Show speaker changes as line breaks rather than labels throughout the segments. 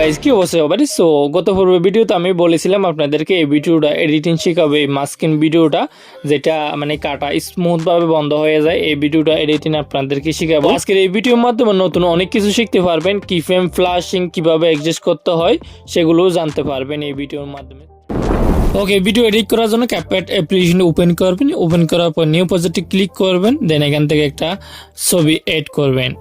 Guys, কি অবস্থা সবার? সো গত পূর্ব ভিডিওতে আমি বলেছিলাম আপনাদেরকে এই ভিডিওটা এডিটিং শেখাবে, এই মাস্কিন ভিডিওটা যেটা মানে কাটা স্মুথ ভাবে বন্ধ হয়ে যায়, এই ভিডিওটা এডিটিং আপনাদেরকে শেখাবো। আজকের এই ভিডিওর মাধ্যমে নতুন অনেক কিছু শিখতে পারবেন, কি ফ্রেম ফ্লাশিং কিভাবে অ্যাডজাস্ট করতে হয় সেগুলো জানতে পারবেন এই ভিডিওর মাধ্যমে। ওকে, ভিডিও এডিট করার জন্য CapCut অ্যাপ্লিকেশন ওপেন করবেন। ওপেন করার পর নিউ প্রজেক্টে ক্লিক করবেন, দেন এখান থেকে একটা ছবি এড করবেন।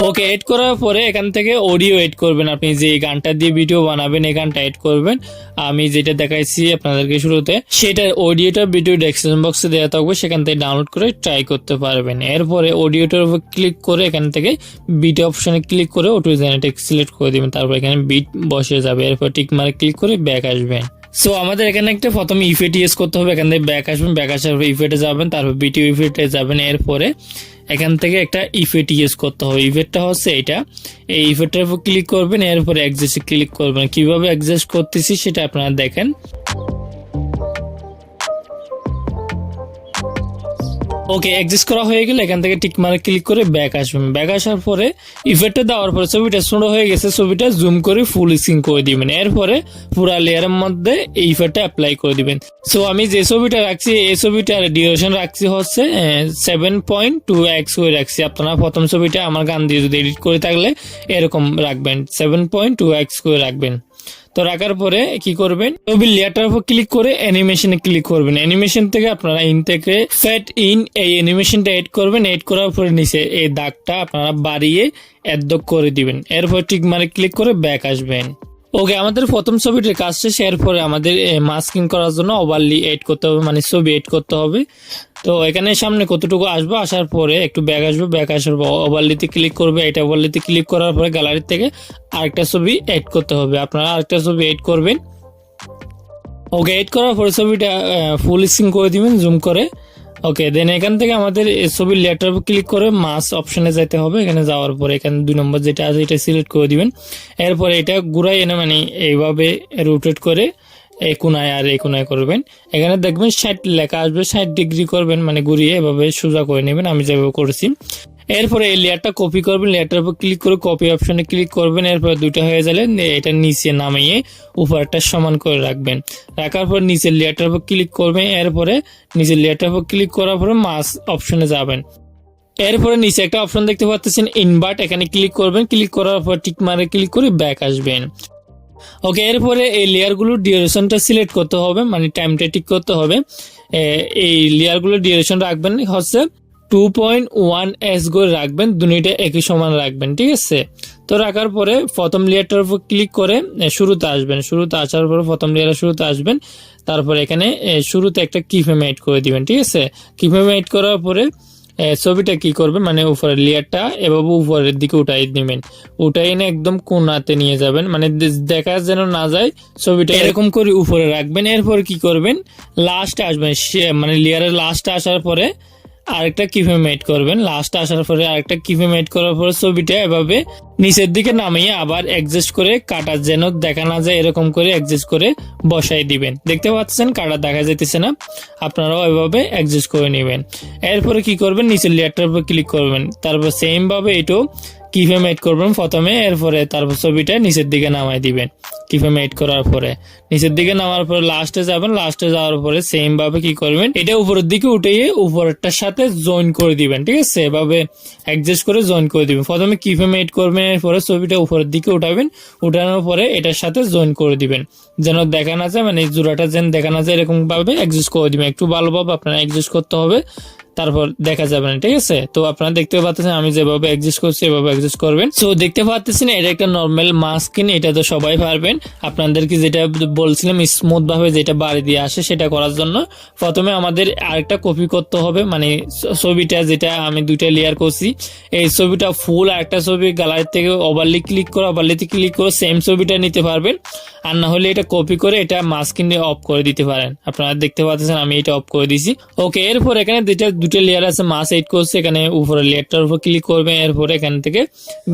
ওকে, এড করার পরে এখান থেকে অডিও এড করবেন। আপনি যে গানটা দিয়ে ভিডিও বানাবেন এই গানটা এড করবেন। আমি যেটা দেখাইছি আপনাদেরকে শুরুতে, সেটা অডিওটা ভিডিও ডেসক্রিপশন বক্সে দেওয়া থাকবে, সেখান থেকে ডাউনলোড করে ট্রাই করতে পারবেন। এরপরে অডিওটার উপর ক্লিক করে এখান থেকে বিট অপশনে ক্লিক করে অটো জেনারেট সিলেক্ট করে দিবেন। তারপর এখানে বিট বসে যাবে। এরপর টিক মার্ক ক্লিক করে ব্যাক আসবেন। সো আমাদের এখানে একটা প্রথমে ইফেক্ট ইউজ করতে হবে। এখান থেকে ব্যাক আসবেন, ব্যাক আসার পর ইফেক্টে যাবেন, তারপর বিটি ইফেক্টে যাবেন। এরপরে এখান থেকে একটা ইফেক্ট ইউজ করতে হবে। ইফেক্টটা হচ্ছে এটা, এই ইফেক্টের উপর ক্লিক করবেন, এরপরে অ্যাডজাস্টে ক্লিক করবেন। কিভাবে অ্যাডজাস্ট করতেছি সেটা আপনারা দেখেন। ওকে, অ্যাডজাস্ট করা হয়ে গেলে এখান থেকে টিক মার্ক ক্লিক করে ব্যাক আসবেন। ব্যাক আসার পরে ইফেক্টটা দেওয়ার পরে ছবিটা ছোট হয়ে গেছে, ছবিটা জুম করে ফুল স্ক্রিন করে দিবেন। এরপরে পুরা লেয়ারের মধ্যে এই ইফেক্টটা অ্যাপ্লাই করে দিবেন। সো আমি যে ছবিটা রাখছি এই ছবিটার ডিউরেশন রাখছি হচ্ছে 7.2x করে রাখছি। আপনারা প্রথম ছবিটা আমার গান দিয়ে যদি এডিট করে থাকলে এরকম রাখবেন, 7.2x করে রাখবেন। তো রাখার পরে কি করবেন, ছবির লেয়ারটার উপর ক্লিক করে অ্যানিমেশনে ক্লিক করবেন। অ্যানিমেশন থেকে আপনারা ইন থেকে ফেড ইন এই অ্যানিমেশনটা এড করবেন। এড করার পরে নিচে এই দাগটা আপনারা বাড়িয়ে অ্যাড করে দিবেন। এরপর টিক মার্ক ক্লিক করে ব্যাক আসবেন। ওকে, আমাদের প্রথম ছবিটির কাজ শেষ। এরপরে আমাদের মাস্কিং করার জন্য ওভারলি এড করতে হবে, মানে ছবি এড করতে হবে। তো এখানে সামনে কতটুকু আসবো, আসার পরে একটু ব্যাক আসবো, ব্যাক আসার পর ওভারলিতে ক্লিক করবে। এটা ওভারলিতে ক্লিক করার পরে গ্যালারি থেকে আরেকটা ছবি এড করতে হবে। আপনারা আরেকটা ছবি এড করবেন। ওকে, এড করার পরে ছবিটা ফুল স্ক্রিন করে দিবেন জুম করে। ওকে, দেন এখান থেকে আমাদের ছবির লেয়ারটার উপর ক্লিক করে মাস অপশনে যেতে হবে। এখানে যাওয়ার পরে এখানে 2 নম্বর যেটা আছে এটা সিলেক্ট করে দিবেন। এরপরে এটা ঘুরাই এনে মানে এইভাবে রোটেট করে এই কোনায় আর এই কোনায় করবেন। এখানে দেখবেন 60 লেখা আসবে, 60 ডিগ্রি করবেন, মানে ঘুরিয়ে এভাবে সোজা করে নেবেন, আমি যেভাবে করেছি। এরপরে এই লেয়ারটা কপি করবেন, লেয়ারটার উপর ক্লিক করে কপি অপশনে ক্লিক করবেন। এরপর দুটো হয়ে গেলে এটা নিচে নামিয়ে উপরটা সমান করে রাখবেন। রাখার পর নিচের লেয়ারটার উপর ক্লিক করবেন। এরপরে নিচের লেয়ারটার উপর ক্লিক করার পরে মাস অপশনে যাবেন। এরপরে নিচে একটা অপশন দেখতে পাচ্ছেন ইনভার্ট, এখানে ক্লিক করবেন। ক্লিক করার পর টিক মারে ক্লিক করে ব্যাক আসবেন। ওকে, এরপরে এই লেয়ারগুলোর ডিউরেশনটা সিলেক্ট করতে হবে, মানে টাইমটা ঠিক করতে হবে। এই লেয়ারগুলোর ডিউরেশন রাখবেন হচ্ছে 2.1s করে রাখবেন, দুটোটা একই সমান রাখবেন, ঠিক আছে? তো রাখার পরে প্রথম লেয়ারটার উপর ক্লিক করে শুরুতে আসবেন। শুরুতে আসার পরে প্রথম লেয়ারের শুরুতে আসবেন। তারপর এখানে শুরুতে একটা কিফ্রেম এড করে দিবেন, ঠিক আছে? কিফ্রেম এড করার পরে ছবিটা কি করবেন, মানে উপরের লেয়ারটা এভাবে উপরের দিকে উঠাই দিবেন। উঠাই এনে একদম কোণাতে নিয়ে যাবেন, মানে দেখা যেন না যায়, ছবিটা এরকম করে উপরে রাখবেন। এরপর কি করবেন, লাস্টে আসবেন, মানে লেয়ারের লাস্টে আসার পরে আরেকটা কিফ্রেম এড করবেন। লাস্ট আসার পরে আরেকটা কিফ্রেম এড করার পরে ছবিটা এভাবে নিচের দিকে নামিয়ে আবার অ্যাডজাস্ট করে কাটা যেন দেখা না যায় এরকম করে অ্যাডজাস্ট করে বসাই দিবেন। দেখতে পাচ্ছেন কাটা দেখা যাইতেছে না, আপনারাও এভাবে অ্যাডজাস্ট করে নেবেন। এরপরে কি করবেন, নিচের লেয়ারটার উপর ক্লিক করবেন। তারপর সেম ভাবে এটাও কিফ্রেম এড করবেন প্রথমে। এরপরে তারপর ছবিটা নিচের দিকে নামাই দিবেন। কিফ্রেম এড করার পরে নিচের দিকে নামার পরে লাস্টে যাবেন। লাস্টে যাওয়ার পরে সেম ভাবে কি করবেন, এটা উপরের দিকে উঠিয়ে উপরেরটার সাথে জয়েন করে দিবেন, ঠিক আছে? এভাবে অ্যাডজাস্ট করে জয়েন করে দিবেন। প্রথমে কিফ্রেম এড করবেন, এরপরে ছবিটা উপরের দিকে উঠাবেন। উঠানোর পরে এটার সাথে জয়েন করে দিবেন, যেন দেখা না যায়, মানে জোড়াটা যেন দেখা না যায় এরকম ভাবে অ্যাডজাস্ট করে দিবেন। একটু ভালোভাবে আপনারা অ্যাডজাস্ট করতে হবে, তারপর দেখা যাবে না, ঠিক আছে? তো আপনারা দেখতে পাচ্ছেন আমি যেভাবে অ্যাডজাস্ট করছি এভাবে অ্যাডজাস্ট করবেন। সো দেখতে পাচ্ছেন এটা একটা নর্মাল মাস্কিন, এটা তো সবাই পারবেন। আপনাদেরকে যেটা বলছিলাম স্মুথ ভাবে যেটা বাড়ি দিয়ে আসে সেটা করার জন্য প্রথমে আমাদের আরেকটা কপি করতে হবে, মানে ছবিটা যেটা আমি 2টা লেয়ার করছি এই ছবিটা ফুল আরেকটা ছবি গ্যালারি থেকে ওভারলি ক্লিক করে ওভারলিতে ক্লিক করে সেম ছবিটা নিতে পারবেন। আর না হলে এটা কপি করে এটা মাস্কিন দিয়ে অফ করে দিতে পারেন। আপনারা দেখতে পাচ্ছেন আমি এটা অফ করে দিয়েছি। ওকে, এরপর এখানে যেটা দুটো লেয়ার আছে মাস এড করছে, এখানে উপরে লেয়ারটার উপর ক্লিক করবেন, এরপরে এখান থেকে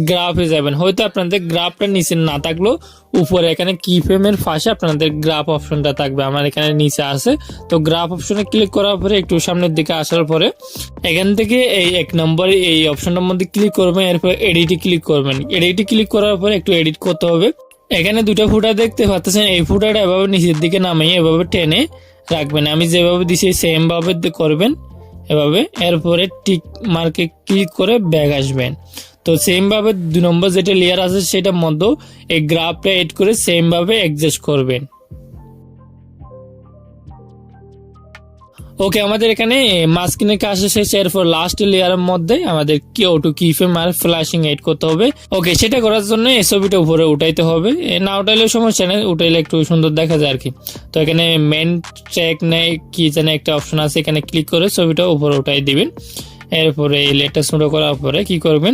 গ্রাফে যাবেন। হয়তো আপনাদের গ্রাফটা নিচে না থাকলেও উপরে এখানে কি ফ্রেমের পাশে আপনাদের গ্রাফ অপশনটা থাকবে, আমার এখানে নিচে আছে। তো গ্রাফ অপশনে ক্লিক করার পরে একটু সামনের দিকে আসার পরে এখান থেকে এই 1 নম্বরে এই অপশনটার মধ্যে ক্লিক করবেন, এরপর এডিটে ক্লিক করবেন। এডিটে ক্লিক করার পরে একটু এডিট করতে হবে। এখানে দুটো ফুটা দেখতে পাচ্ছেন, এই ফুটাটা এভাবে নিচের দিকে নামিয়ে এভাবে টেনে রাখবেন। আমি যেভাবে দিছি সেম ভাবে করবেন এভাবে। এরপরে টিক মার্কে ক্লিক করে ব্যাক আসবেন। তো সেম ভাবে 2 নম্বর যেটা লেয়ার আছে সেটার মধ্যে এই গ্রাফটা এড করে সেম ভাবে অ্যাডজাস্ট করবেন। ওকে, আমাদের এখানে মাস্কিনের কাজ শেষ। এরপর লাস্ট লেয়ারের মধ্যে আমাদের কি অটো কি ফ্রেম আর ফ্ল্যাশিং এড করতে হবে। ওকে, সেটা করার জন্য এই ছবিটা উপরে উঠাইতে হবে, না উঠাইলেও সমস্যা নেই, উঠাইলে একটু সুন্দর দেখা যায় আর কি। তো এখানে মেন ট্র্যাক নেই কি জানে একটা অপশন আছে, এখানে ক্লিক করে ছবিটা উপরে উঠাই দিবেন। এরপরে এই লেয়ারটা ছোটো করার পরে কি করবেন,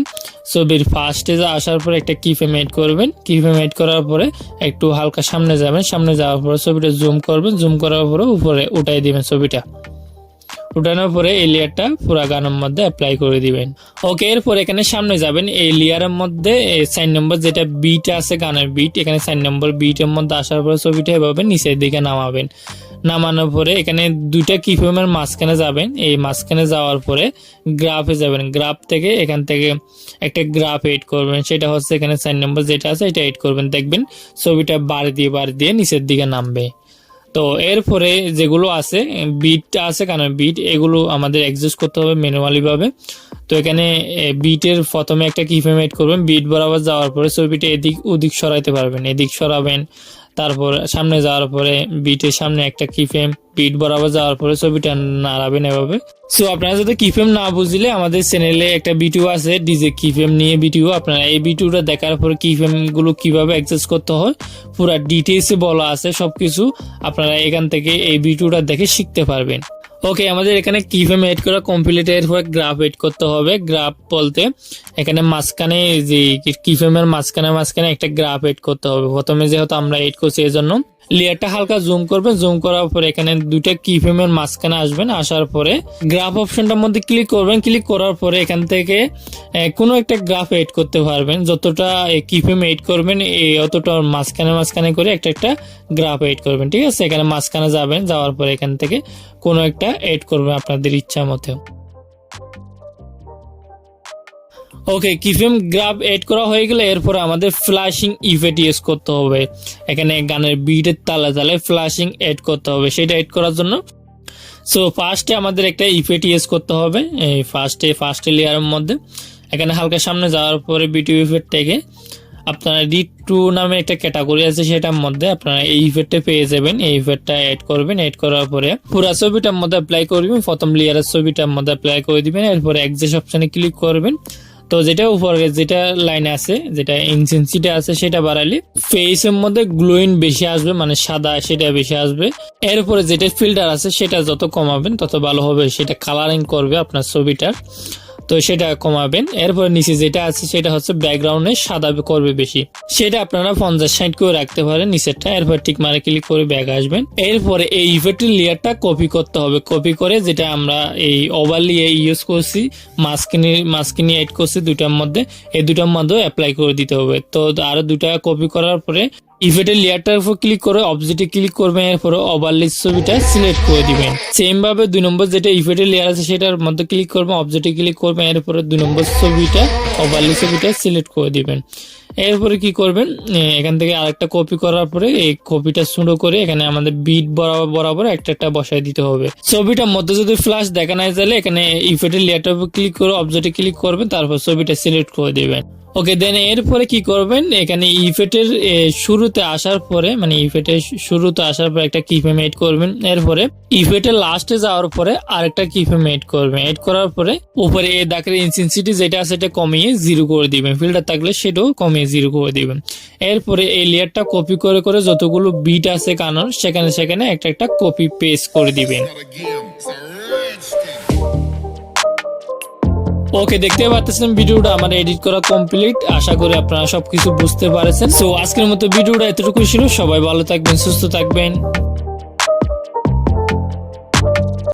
ছবির ফার্স্টে আসার পরে একটা কি ফ্রেম এড করবেন। কি ফ্রেম এড করার পরে একটু হালকা সামনে যাবেন, সামনে যাওয়ার পরে ছবিটা জুম করবেন, জুম করার পরে উপরে উঠাই দিবেন ছবিটা। উঠানোর পরে এই লেয়ারটা পুরো গানের মধ্যে অ্যাপ্লাই করে দিবেন। ওকে, এরপর এখানে সামনে যাবেন, এই লেয়ারের মধ্যে 4 নম্বর যেটা বিট আছে গানের বিট, এখানে 4 নম্বর বিটের মধ্যে আসার পরে ছবিটা এভাবে নিচের দিকে নামাবেন। নামানোর পরে এখানে দুইটা কিফ্রেমের মাঝখানে যাবেন, এই মাঝখানে যাওয়ার পরে গ্রাফে যাবেন। গ্রাফ থেকে এখান থেকে একটা গ্রাফ এড করবেন, সেটা হচ্ছে এখানে 4 নম্বর যেটা আছে এটা এড করবেন। দেখবেন ছবিটা বাড়ি দিয়ে নিচের দিকে নামবে। তো এরপরে যেগুলো আছে বিটটা আছে কারণ বিট এগুলো আমাদের অ্যাডজাস্ট করতে হবে ম্যানুয়ালি ভাবে। তো এখানে বিটের প্রথমে একটা কিফ্রেম এড করবেন, বিট বরাবর যাওয়ার পরে ছবিটা এদিক ওদিক সরাইতে পারবেন, এদিক সরাবেন। তারপর সামনে যাওয়ার পরে বিটের সামনে একটা কিফ্রেম, বিট বরাবর যাওয়ার পরে ছবিটা নাড়াবেন এভাবে। সো আপনারা যদি কিফ্রেম না বুঝলে আমাদের চ্যানেলে একটা ভিডিও আছে ডিজে কিফ্রেম নিয়ে ভিডিও, আপনারা এই ভিডিওটা দেখার পরে কিফ্রেম গুলো কিভাবে অ্যাডজাস্ট করতে হয় পুরো ডিটেইলসে বলা আছে সবকিছু, আপনারা এখান থেকে এই ভিডিওটা দেখে শিখতে পারবেন। ওকে, আমাদের এখানে কিফ্রেম এড করা কমপ্লিট। এরপর গ্রাফ এড করতে হবে। গ্রাফ বলতে এখানে মাঝখানে যে কিফ্রেমের মাঝখানে একটা গ্রাফ এড করতে হবে। প্রথমে যেহেতু আমরা এড করছি এই জন্য লেয়ারটা হালকা জুম করবেন, জুম করার পরে এখানে দুইটা কিফ্রেমের মাঝখানে আসবেন, আসার পরে গ্রাফ অপশনটার মধ্যে ক্লিক করবেন। ক্লিক করার পরে এখান থেকে কোনো একটা গ্রাফ এড করতে পারবেন, যতটা কিফ্রেম এড করবেন অতটা মাঝখানে করে একটা গ্রাফ এড করবেন। ঠিক আছে, এখানে মাঝখানে যাবেন, যাওয়ার পরে এখান থেকে কোনো একটা এড করবেন আপনাদের ইচ্ছা মতো। ওকে, কিফ্রেম গ্রাফ এড করা হয়ে গেলে এরপর আমাদের ফ্ল্যাশিং ইফেক্ট ইউজ করতে হবে। এখানে গানের বিটের তালে তালে ফ্ল্যাশিং এড করতে হবে। সেটা এড করার জন্য সো ফার্স্টে আমাদের একটা ইফেক্ট ইউজ করতে হবে। এই ফার্স্টে লেয়ারের মধ্যে এখানে হালকা সামনে যাওয়ার পরে বিটি ইফেক্ট থেকে আপনারা D2 নামে একটা ক্যাটাগরি আছে, সেটার মধ্যে আপনারা এই ইফেক্টটা পেয়ে যাবেন। এই ইফেক্টটা এড করবেন, এড করার পরে পুরো ছবিটার মধ্যে অ্যাপ্লাই করবেন। প্রথম লেয়ারের ছবিটার মধ্যে অ্যাপ্লাই করে দিবেন, এরপরে অ্যাডজাস্ট অপশনে ক্লিক করবেন। তো যেটা উপরে যেটা লাইনে আছে, যেটা ইনটেনসিটি আছে সেটা বাড়ালে ফেসের মধ্যে গ্লোইং বেশি আসবে, মানে সাদা সেটা বেশি আসবে। এরপরে যেটা ফিল্টার আছে সেটা যত কমাবেন তত ভালো হবে, সেটা কালারিং করবে আপনার ছবিটার, তো সেটা কমাবেন। এরপর নিচে যেটা আছে সেটা হচ্ছে ব্যাকগ্রাউন্ডে সাদা করবে বেশি, সেটা আপনারা 50-60 করে রাখতে পারেন নিচেরটা। এরপর টিক মারে ক্লিক করে ব্যাক আসবেন। এরপরে এই ইফেক্টের লেয়ারটা কপি করতে হবে। কপি করে যেটা আমরা এই ওভারলি ইউজ করছি মাস্কিনি এড করছি দুটার মধ্যে, এই দুটার মধ্যেও অ্যাপ্লাই করে দিতে হবে। তো আরো দুটা কপি করার পরে ইফেক্টের লেয়ারটার উপর ক্লিক করে অবজেক্টে ক্লিক করবেন, এরপরে ওভারলি ছবিটা সিলেক্ট করে দিবেন। সেম ভাবে 2 নম্বর যেটা ইফেক্টের লেয়ার আছে সেটার মধ্যে ক্লিক করবেন, অবজেক্টে ক্লিক করবেন, এরপরে 2 নম্বর ছবিটা ওভারলি ছবিটা সিলেক্ট করে দিবেন। এরপরে কি করবেন, এখান থেকে আরেকটা কপি করার পরে এই কপিটা সুন্দর করে এখানে আমাদের বিট বরাবর একটা বসাই দিতে হবে। ছবিটার মধ্যে যদি ফ্ল্যাশ দেখা না যায় এখানে ইফেক্টের লেয়ারটার উপর ক্লিক করে অবজেক্টে ক্লিক করবেন, তারপর ছবিটা সিলেক্ট করে দিবেন। ওকে, দেন এরপরে কি করবেন, এখানে ইফেক্টের শুরুতে আসার পরে একটা কিফ্রেম এড করবেন। এরপরে ইফেক্টের লাস্টে যাওয়ার পরে আরেকটা কিফ্রেম এড করবেন। এড করার পরে উপরে এই দাগের ইনটেনসিটি যেটা আছে সেটা কমিয়ে 0 করে দিবেন, ফিল্টার থাকলে সেটাও কমিয়ে 0 করে দিবেন। এরপরে এই লেয়ারটা কপি করে যতগুলো বিট আছে কানর সেখানে একটা কপি পেস্ট করে দিবেন। ওকে, দেখতে পাচ্ছেন ভিডিওটা আমার এডিট করা কমপ্লিট। আশা করি আপনারা সবকিছু বুঝতে পারছেন। সো আজকের মতো ভিডিওটা এতটুকুই ছিল। সবাই ভালো থাকবেন, সুস্থ থাকবেন।